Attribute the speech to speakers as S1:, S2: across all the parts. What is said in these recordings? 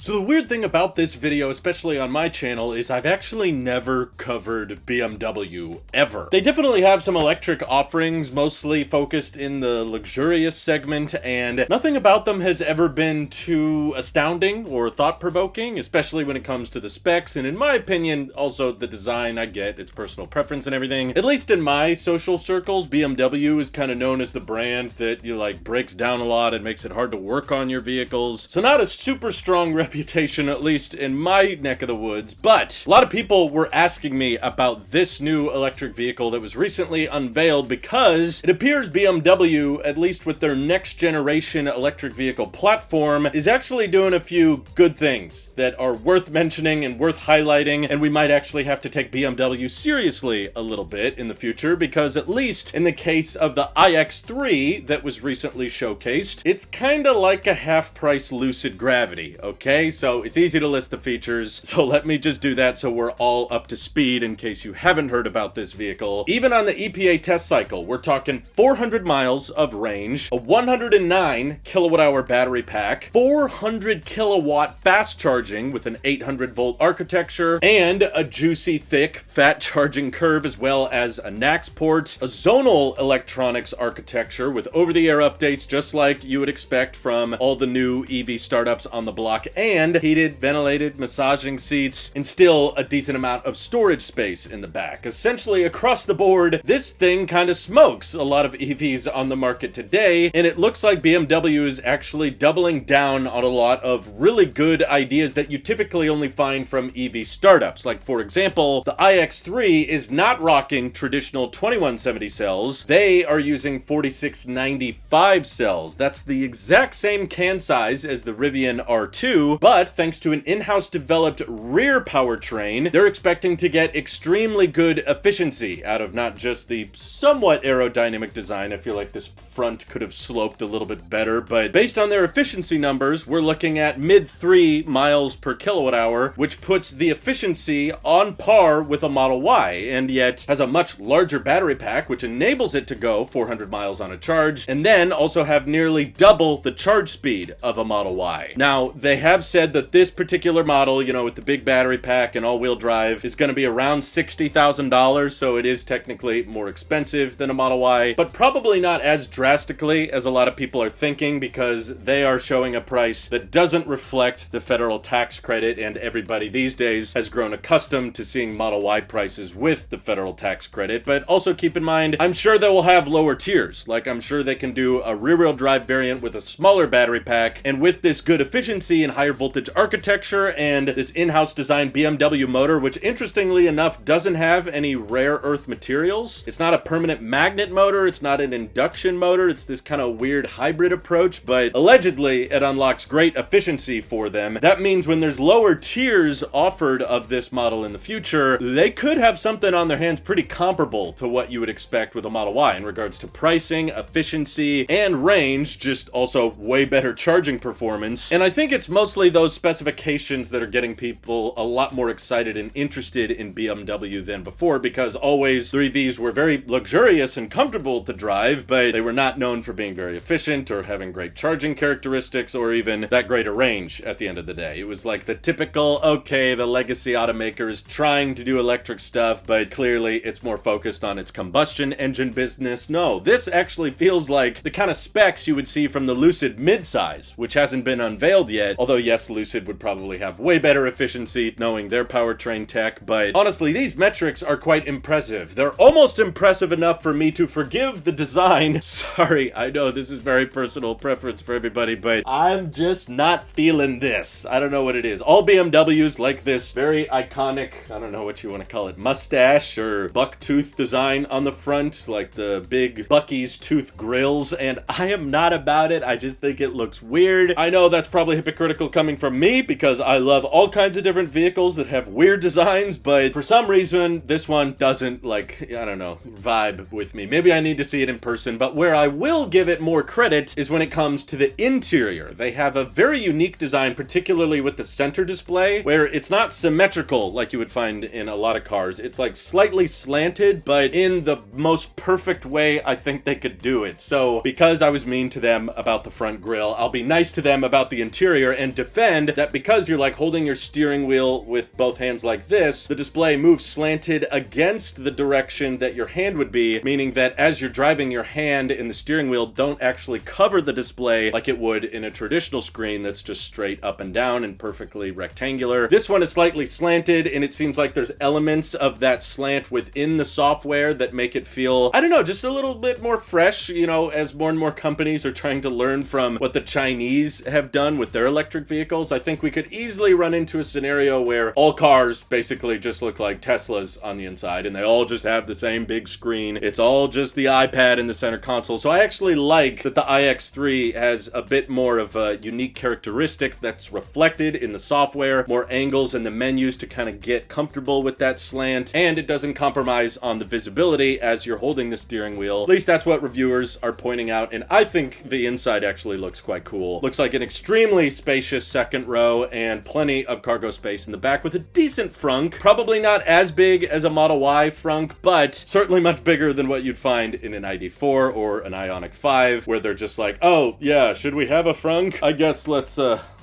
S1: So the weird thing about this video, especially on my channel, is I've actually never covered BMW, ever. They definitely have some electric offerings, mostly focused in the luxurious segment, and nothing about them has ever been too astounding or thought-provoking, especially when it comes to the specs, and in my opinion, also the design. I get it's personal preference and everything. At least in my social circles, BMW is kind of known as the brand that, breaks down a lot and makes it hard to work on your vehicles. So not a super strong reputation, at least in my neck of the woods, but a lot of people were asking me about this new electric vehicle that was recently unveiled because it appears BMW, at least with their next generation electric vehicle platform, is actually doing a few good things that are worth mentioning and worth highlighting, and we might actually have to take BMW seriously a little bit in the future, because at least in the case of the iX3 that was recently showcased, it's kinda like a half-price Lucid Gravity, okay? So it's easy to list the features, so let me just do that so we're all up to speed in case you haven't heard about this vehicle. Even on the EPA test cycle, we're talking 400 miles of range, a 109 kilowatt-hour battery pack, 400 kilowatt fast charging with an 800 volt architecture, and a juicy, thick, fat charging curve, as well as a NACS port, a zonal electronics architecture with over-the-air updates just like you would expect from all the new EV startups on the block, and heated, ventilated, massaging seats, and still a decent amount of storage space in the back. Essentially, across the board, this thing kind of smokes a lot of EVs on the market today, and it looks like BMW is actually doubling down on a lot of really good ideas that you typically only find from EV startups. Like, for example, the iX3 is not rocking traditional 2170 cells. They are using 4695 cells. That's the exact same can size as the Rivian R2, but thanks to an in-house developed rear powertrain, they're expecting to get extremely good efficiency out of not just the somewhat aerodynamic design. I feel like this front could have sloped a little bit better, but based on their efficiency numbers, we're looking at mid 3 miles per kilowatt hour, which puts the efficiency on par with a Model Y, and yet has a much larger battery pack, which enables it to go 400 miles on a charge, and then also have nearly double the charge speed of a Model Y. Now, they have said that this particular model, you know, with the big battery pack and all-wheel drive, is going to be around $60,000, so it is technically more expensive than a Model Y, but probably not as drastically as a lot of people are thinking, because they are showing a price that doesn't reflect the federal tax credit, and everybody these days has grown accustomed to seeing Model Y prices with the federal tax credit. But also keep in mind, I'm sure they will have lower tiers. Like, I'm sure they can do a rear-wheel drive variant with a smaller battery pack, and with this good efficiency and higher voltage architecture and this in-house designed BMW motor, which interestingly enough doesn't have any rare earth materials. It's not a permanent magnet motor, it's not an induction motor, it's this kind of weird hybrid approach, but allegedly it unlocks great efficiency for them. That means when there's lower tiers offered of this model in the future, they could have something on their hands pretty comparable to what you would expect with a Model Y in regards to pricing, efficiency, and range, just also way better charging performance. And I think it's mostly those specifications that are getting people a lot more excited and interested in BMW than before, because always their EVs were very luxurious and comfortable to drive, but they were not known for being very efficient or having great charging characteristics or even that great a range at the end of the day. It was like the typical, okay, the legacy automaker is trying to do electric stuff, but clearly it's more focused on its combustion engine business. No, this actually feels like the kind of specs you would see from the Lucid midsize, which hasn't been unveiled yet, although yes, Lucid would probably have way better efficiency knowing their powertrain tech, but honestly, these metrics are quite impressive. They're almost impressive enough for me to forgive the design. Sorry, I know this is very personal preference for everybody, but I'm just not feeling this. I don't know what it is. All BMWs like this very iconic, I don't know what you want to call it, mustache or buck tooth design on the front, like the big Bucky's tooth grills, and I am not about it. I just think it looks weird. I know that's probably hypocritical coming from me, because I love all kinds of different vehicles that have weird designs, but for some reason, this one doesn't, like, I don't know, vibe with me. Maybe I need to see it in person, but where I will give it more credit is when it comes to the interior. They have a very unique design, particularly with the center display, where it's not symmetrical like you would find in a lot of cars. It's like slightly slanted, but in the most perfect way I think they could do it. So because I was mean to them about the front grille, I'll be nice to them about the interior and defend defend that because you're like holding your steering wheel with both hands like this, the display moves slanted against the direction that your hand would be, meaning that as you're driving, your hand and the steering wheel don't actually cover the display like it would in a traditional screen that's just straight up and down and perfectly rectangular. This one is slightly slanted, and it seems like there's elements of that slant within the software that make it feel, I don't know, just a little bit more fresh, you know, as more and more companies are trying to learn from what the Chinese have done with their electric vehicles. I think we could easily run into a scenario where all cars basically just look like Teslas on the inside, and they all just have the same big screen. It's all just the iPad in the center console. So I actually like that the iX3 has a bit more of a unique characteristic that's reflected in the software, more angles in the menus to kind of get comfortable with that slant, and it doesn't compromise on the visibility as you're holding the steering wheel. At least that's what reviewers are pointing out, and I think the inside actually looks quite cool. Looks like an extremely spacious second row and plenty of cargo space in the back with a decent frunk. Probably not as big as a Model Y frunk, but certainly much bigger than what you'd find in an ID4 or an Ioniq 5, where they're just like, oh yeah, should we have a frunk? I guess let's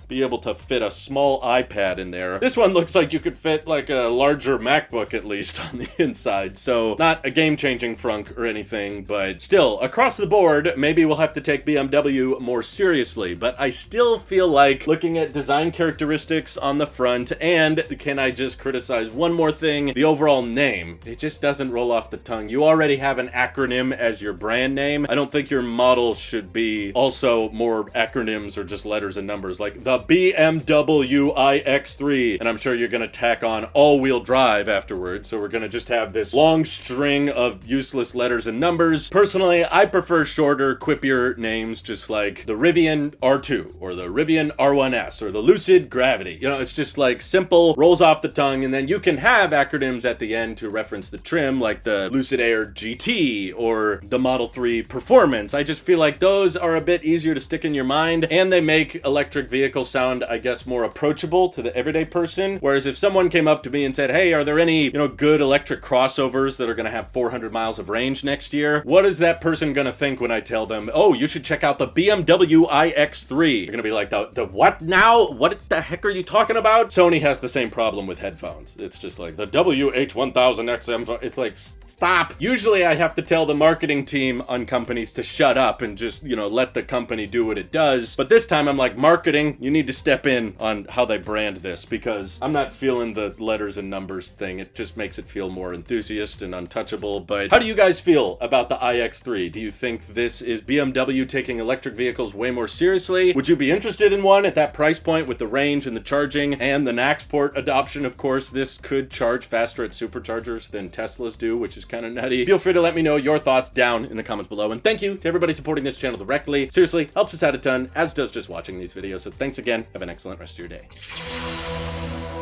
S1: be able to fit a small iPad in there. This one looks like you could fit like a larger MacBook at least on the inside, so not a game-changing frunk or anything, but still, across the board, maybe we'll have to take BMW more seriously, but I still feel like looking at design characteristics on the front, and can I just criticize one more thing? The overall name. It just doesn't roll off the tongue. You already have an acronym as your brand name. I don't think your model should be also more acronyms or just letters and numbers, like the BMW iX3, and I'm sure you're gonna tack on all-wheel drive afterwards, so we're gonna just have this long string of useless letters and numbers. Personally, I prefer shorter, quippier names, just like the Rivian R2, or the Rivian R1S, or the Lucid Gravity. You know, it's just like simple, rolls off the tongue, and then you can have acronyms at the end to reference the trim, like the Lucid Air GT, or the Model 3 Performance. I just feel like those are a bit easier to stick in your mind, and they make electric vehicles sound, I guess, more approachable to the everyday person. Whereas if someone came up to me and said, hey, are there any, you know, good electric crossovers that are going to have 400 miles of range next year? What is that person going to think when I tell them, oh, you should check out the BMW iX3? You're going to be like, the what now? What the heck are you talking about? Sony has the same problem with headphones. It's just like the WH-1000XM. It's like, stop. Usually I have to tell the marketing team on companies to shut up and just, you know, let the company do what it does. But this time I'm like, marketing, you need to step in on how they brand this, because I'm not feeling the letters and numbers thing. It just makes it feel more enthusiast and untouchable. But how do you guys feel about the iX3? Do you think this is BMW taking electric vehicles way more seriously? Would you be interested in one at that price point with the range and the charging and the NACS port adoption? Of course, this could charge faster at superchargers than Teslas do, which is kind of nutty. Feel free to let me know your thoughts down in the comments below. And thank you to everybody supporting this channel directly. Seriously, helps us out a ton, as does just watching these videos. So thanks again. Have an excellent rest of your day.